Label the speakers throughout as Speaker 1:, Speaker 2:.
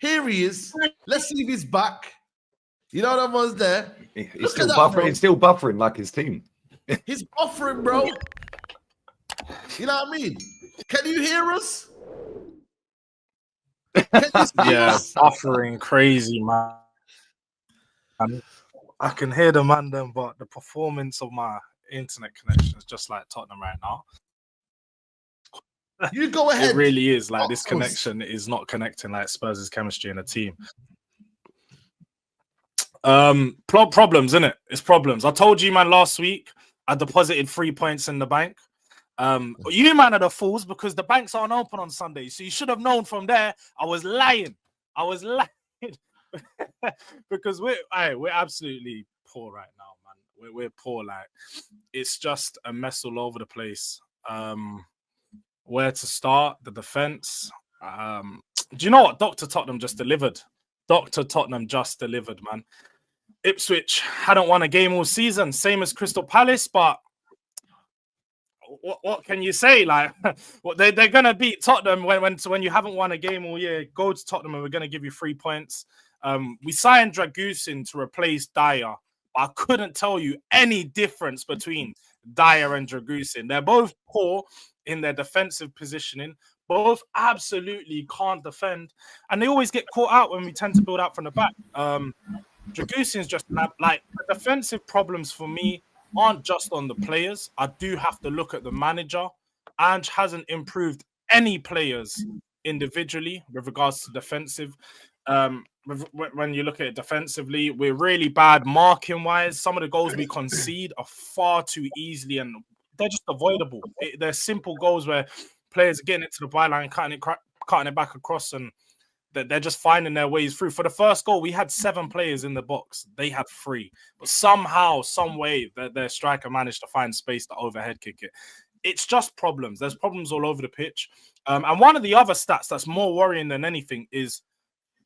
Speaker 1: Here he is. Let's see if he's back. You know that was there.
Speaker 2: He's still buffering. He's still buffering like his team.
Speaker 1: He's buffering, bro. You know what I mean? Can you hear us?
Speaker 3: Buffering crazy, man. I can hear the man then, but the performance of my internet connection is just like Tottenham right now.
Speaker 1: You go ahead.
Speaker 3: It really is like this connection is not connecting like Spurs' chemistry in a team. Problems, innit? It's problems. I told you, man, last week I deposited 3 points in the bank. You, man, are the fools because the banks aren't open on Sunday. So you should have known from there. I was lying because we're absolutely poor right now, man. We're poor. Like it's just a mess all over the place. Where to start? The defense. Do you know what? Dr. Tottenham just delivered. Dr. Tottenham just delivered, man. Ipswich hadn't won a game all season, same as Crystal Palace, but what can you say? Like, they're gonna beat Tottenham when you haven't won a game all year. Go to Tottenham and we're gonna give you 3 points. We signed Dragusin to replace Dyer. I couldn't tell you any difference between Dyer and Dragusin. They're both poor in their defensive positioning. Both absolutely can't defend, and they always get caught out when we tend to build out from the back. Dragusin's just like the defensive problems for me aren't just on the players. I do have to look at the manager. Ange hasn't improved any players individually with regards to defensive. When you look at it defensively, we're really bad marking wise. Some of the goals we concede are far too easily and they're just avoidable. They're simple goals where players are getting it to the byline, cutting it back across, and they're just finding their ways through. For the first goal, we had 7 players in the box. They had 3. But somehow, some way, their striker managed to find space to overhead kick it. It's just problems. There's problems all over the pitch. And one of the other stats that's more worrying than anything is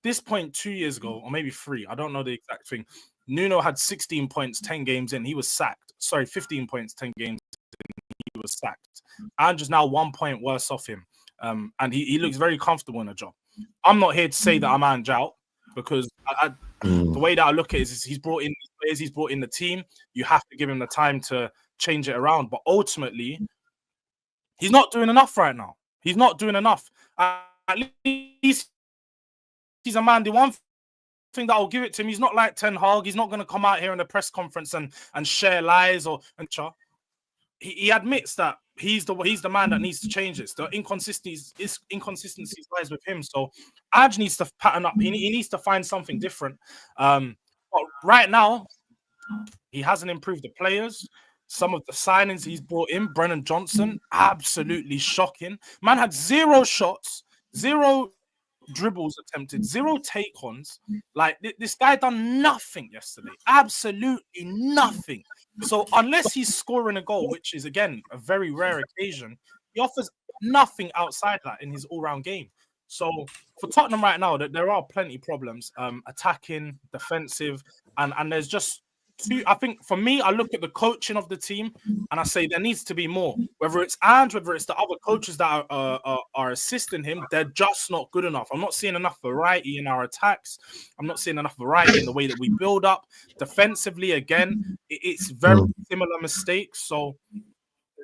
Speaker 3: this point 2 years ago, or maybe 3, I don't know the exact thing. Nuno had 16 points, 10 games in. He was sacked. Sorry, 15 points, 10 games in. He was sacked. Andrew's now 1 point worse off him. And he looks very comfortable in a job. I'm not here to say that I'm Ange out because the way that I look at it is he's brought in these players, he's brought in the team. You have to give him the time to change it around. But ultimately, he's not doing enough right now. He's not doing enough. At least he's a man. The one thing that I'll give it to him, he's not like Ten Hag. He's not going to come out here in a press conference and share lies he admits that he's the man that needs to change this. The inconsistencies lies with him. So Ange needs to pattern up. He needs to find something different. But right now, he hasn't improved the players. Some of the signings he's brought in, Brennan Johnson, absolutely shocking. Man had 0 shots, 0 dribbles attempted, 0 take-ons. Like this guy done nothing yesterday. Absolutely nothing. So unless he's scoring a goal, which is again a very rare occasion, he offers nothing outside that in his all-round game. So for Tottenham right now, there are plenty of problems, attacking, defensive, and there's just two. I think for me, I look at the coaching of the team and I say there needs to be more. Whether it's Ange, whether it's the other coaches that are assisting him, they're just not good enough. I'm not seeing enough variety in our attacks. I'm not seeing enough variety in the way that we build up. Defensively, again, it's very similar mistakes. So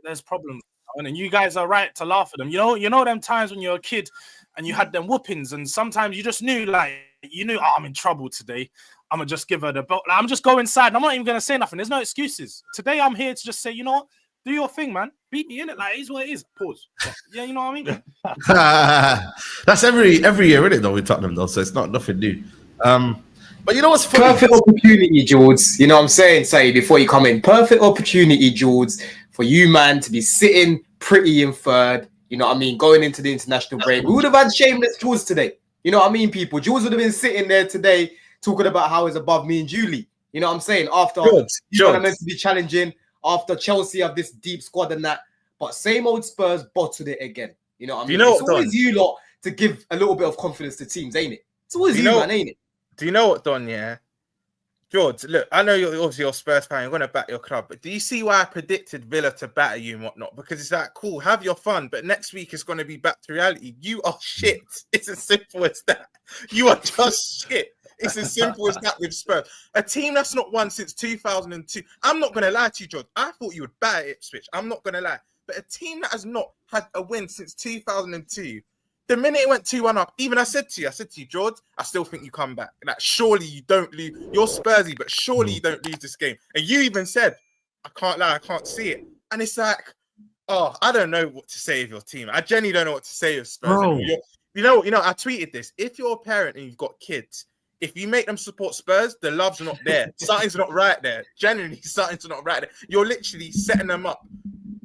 Speaker 3: there's problems. And you guys are right to laugh at them. You know them times when you're a kid and you had them whoopings, and sometimes you just knew, I'm in trouble today. I'm going to just give her the belt. I'm just go inside. I'm not even going to say nothing. There's no excuses. Today, I'm here to just say, you know what? Do your thing, man. Beat me in it. Like, it is what it is. Pause. Yeah, you know what I mean?
Speaker 1: That's every year, isn't it, though, with Tottenham, though? So it's not nothing new. But you know what's funny?
Speaker 4: Perfect opportunity, George. You know what I'm saying? Say, before you come in, perfect opportunity, George, for you, man, to be sitting pretty in third. You know what I mean? Going into the international break. We would have had shameless George today. You know what I mean, people? George would have been sitting there today talking about how he's above me and Julie. You know what I'm saying? After he's meant to be challenging, after Chelsea have this deep squad and that. But same old Spurs bottled it again. You know what I mean? It's always you lot to give a little bit of confidence to teams, ain't it? It's always you, man, ain't it?
Speaker 5: Do you know what, Don? Yeah. George, look, I know you're obviously a Spurs fan, you're going to back your club, but do you see why I predicted Villa to batter you and whatnot? Because it's like, cool, have your fun, but next week it's going to be back to reality. You are shit. It's as simple as that. You are just shit. It's as simple as that with Spurs. A team that's not won since 2002. I'm not going to lie to you, George. I thought you would batter Ipswich. I'm not going to lie. But a team that has not had a win since 2002, the minute it went 2-1 up, even I said to you, George, I still think you come back. Like, surely you don't lose. You're Spursy, but surely you don't lose this game. And you even said, I can't lie, I can't see it. And it's like, oh, I don't know what to say of your team. I genuinely don't know what to say of Spurs. You know, I tweeted this. If you're a parent and you've got kids, if you make them support Spurs, the love's not there. Something's not right there. Genuinely, something's not right there. You're literally setting them up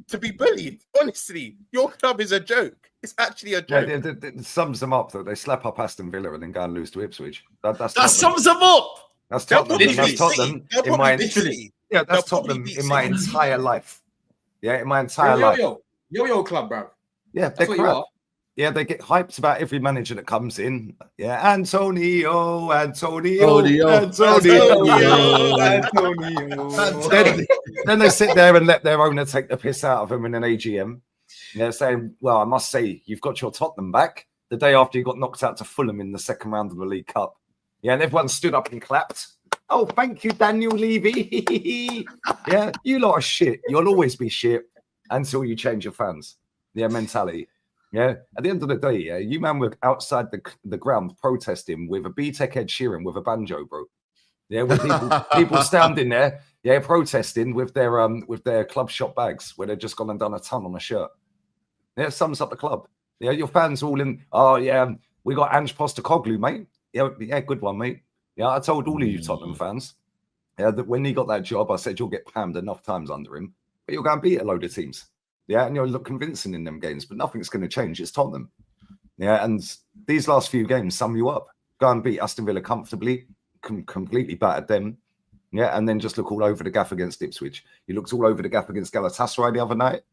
Speaker 5: to be bullied. Honestly, your club is a joke. It's actually a joke.
Speaker 2: Yeah, it sums them up that they slap up Aston Villa and then go and lose to Ipswich.
Speaker 1: That sums them up.
Speaker 2: That's Tottenham. That's Tottenham in my
Speaker 5: That's
Speaker 2: Tottenham in my entire life. Yeah, in my entire life.
Speaker 4: Yo, club, bro.
Speaker 2: Yeah, they're crap. Yeah, they get hyped about every manager that comes in. Yeah, Antonio. Then they sit there and let their owner take the piss out of them in an AGM. They're saying, well, I must say, you've got your Tottenham back the day after you got knocked out to Fulham in the second round of the League Cup. Yeah, and everyone stood up and clapped. Oh, thank you, Daniel Levy. Yeah, you lot are shit. You'll always be shit until you change your fans. Yeah, mentality. Yeah, at the end of the day, yeah, you man were outside the ground protesting with a B-Tech Ed Sheeran with a banjo, bro. Yeah, with people standing there, yeah, protesting with their club shop bags where they've just gone and done a ton on a shirt. Yeah, it sums up the club. Yeah, your fans all in. Oh yeah, we got Ange Postecoglou, mate. Yeah, good one, mate. Yeah, I told all of you Tottenham fans, yeah, that when he got that job, I said you'll get pammed enough times under him, but you'll go and beat a load of teams. Yeah, and you'll look convincing in them games, but nothing's going to change. It's Tottenham. Yeah, and these last few games sum you up. Go and beat Aston Villa comfortably, completely battered them. Yeah, and then just look all over the gaff against Ipswich. You looked all over the gaff against Galatasaray the other night.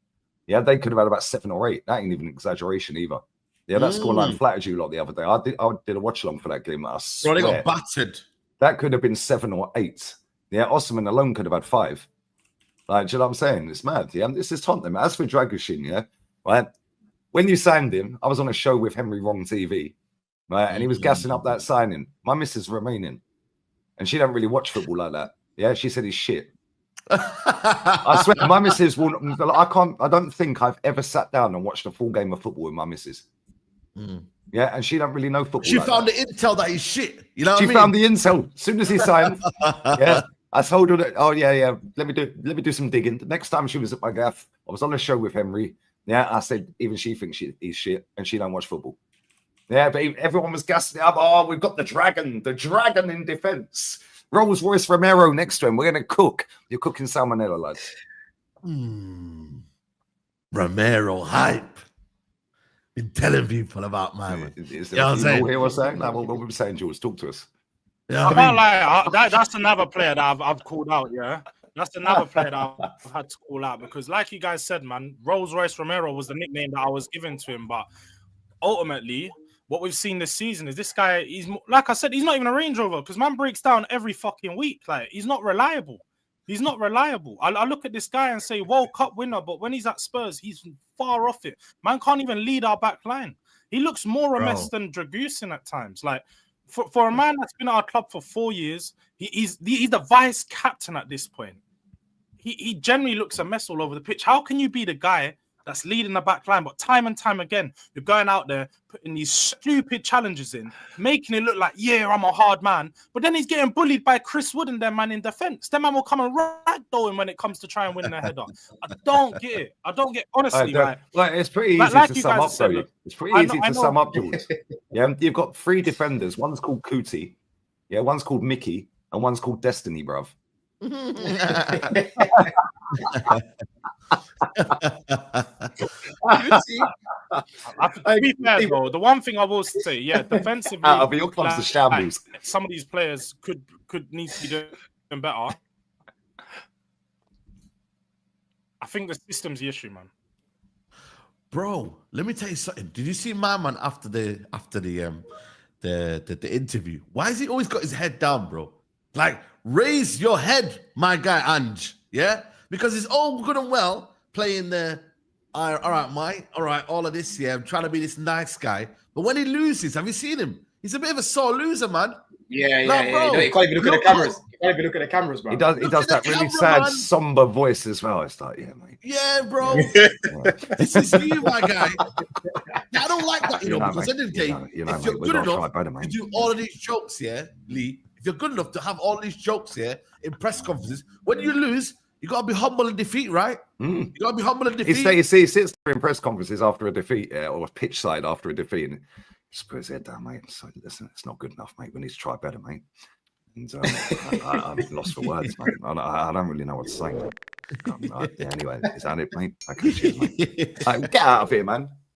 Speaker 2: Yeah, they could have had about 7 or 8. That ain't even an exaggeration either. Yeah, that scoreline flattered you a lot the other day. I did a watch along for that game. I swear.
Speaker 1: Bro, they got battered.
Speaker 2: That could have been 7 or 8. Yeah, Osman alone could have had 5. Like, do you know what I'm saying? It's mad. Yeah, this is Tottenham. As for Dragushin, yeah, right. When you signed him, I was on a show with Henry Wrong TV, right, and he was gassing up that signing. My missus is Romanian, and she don't really watch football like that. Yeah, she said he's shit. I swear, my missus will. I don't think I've ever sat down and watched a full game of football with my missus. Yeah, and she don't really know football.
Speaker 1: She
Speaker 2: like
Speaker 1: found
Speaker 2: that.
Speaker 1: the intel that he's shit. You know,
Speaker 2: she found the intel as soon as he signed. Yeah, I told her that. Oh yeah. Let me do some digging. The next time she was at my gaff, I was on a show with Henry. Yeah, I said even she thinks he's shit, and she don't watch football. Yeah, but everyone was gassing it up. Oh, we've got the dragon in defence. Rolls Royce Romero next to him. We're going to cook. You're cooking salmonella, lads.
Speaker 1: Romero hype. Been telling people about my man.
Speaker 2: Is there people here what's saying? Like, what were we saying, Jules? Talk to us.
Speaker 3: Yeah, I can't lie. That's another player that I've called out, yeah? That's another player that I've had to call out because, like you guys said, man, Rolls Royce Romero was the nickname that I was given to him. But ultimately, what we've seen this season is this guy, he's like I said, he's not even a Range Rover because man breaks down every fucking week. Like, he's not reliable. He's not reliable. I look at this guy and say World Cup winner, but when he's at Spurs, he's far off it. Man can't even lead our back line. He looks more a mess than Dragusin at times. Like, for a man that's been at our club for 4 years, he's the vice captain at this point. He generally looks a mess all over the pitch. How can you be the guy that's leading the back line, but time and time again, you're going out there, putting these stupid challenges in, making it look like, yeah, I'm a hard man, but then he's getting bullied by Chris Wood and their man in defence. Their man will come and ragdoll him when it comes to try and win the header. I don't get it. I don't get, honestly,
Speaker 2: like it's pretty easy to sum up, though. It's pretty easy to sum up, Jules. Yeah, you've got 3 defenders. One's called Cootie, yeah, one's called Mickey, and one's called Destiny, bruv.
Speaker 3: To be fair, though, the one thing I will say, yeah, defensively,
Speaker 2: your club's the shambles.
Speaker 3: Some of these players could need to be doing better. I think the system's the issue, man.
Speaker 1: Bro, let me tell you something. Did you see my man after the interview? Why has he always got his head down, bro? Like, raise your head, my guy, Ange. Yeah? Because it's all good and well playing the, all right, mate. All right, all of this, yeah. I'm trying to be this nice guy. But when he loses, have you seen him? He's a bit of a sore loser, man.
Speaker 4: Yeah.
Speaker 1: Bro,
Speaker 4: You can't even look at the cameras. You can't even look at the cameras, bro.
Speaker 2: He does
Speaker 1: Look at
Speaker 2: that
Speaker 1: the
Speaker 2: really
Speaker 1: camera,
Speaker 2: sad,
Speaker 1: man.
Speaker 2: somber voice as well. It's like, yeah, mate.
Speaker 1: Yeah, bro. This is you, my guy. I don't like that, because at the end of the day, if you're good enough to do all of these jokes, yeah, Lee, if you're good enough to have all these jokes here in press conferences, when you lose, you got to be humble in defeat, right? You got to be humble in defeat.
Speaker 2: He sits there in press conferences after a defeat, or pitch side after a defeat, and just put his head down, mate. So listen, it's not good enough, mate. We need to try better, mate. And I'm lost for words, mate. I don't really know what to say, mate. Anyway, is that it, mate? Okay, cheers, mate. Get out of here, man.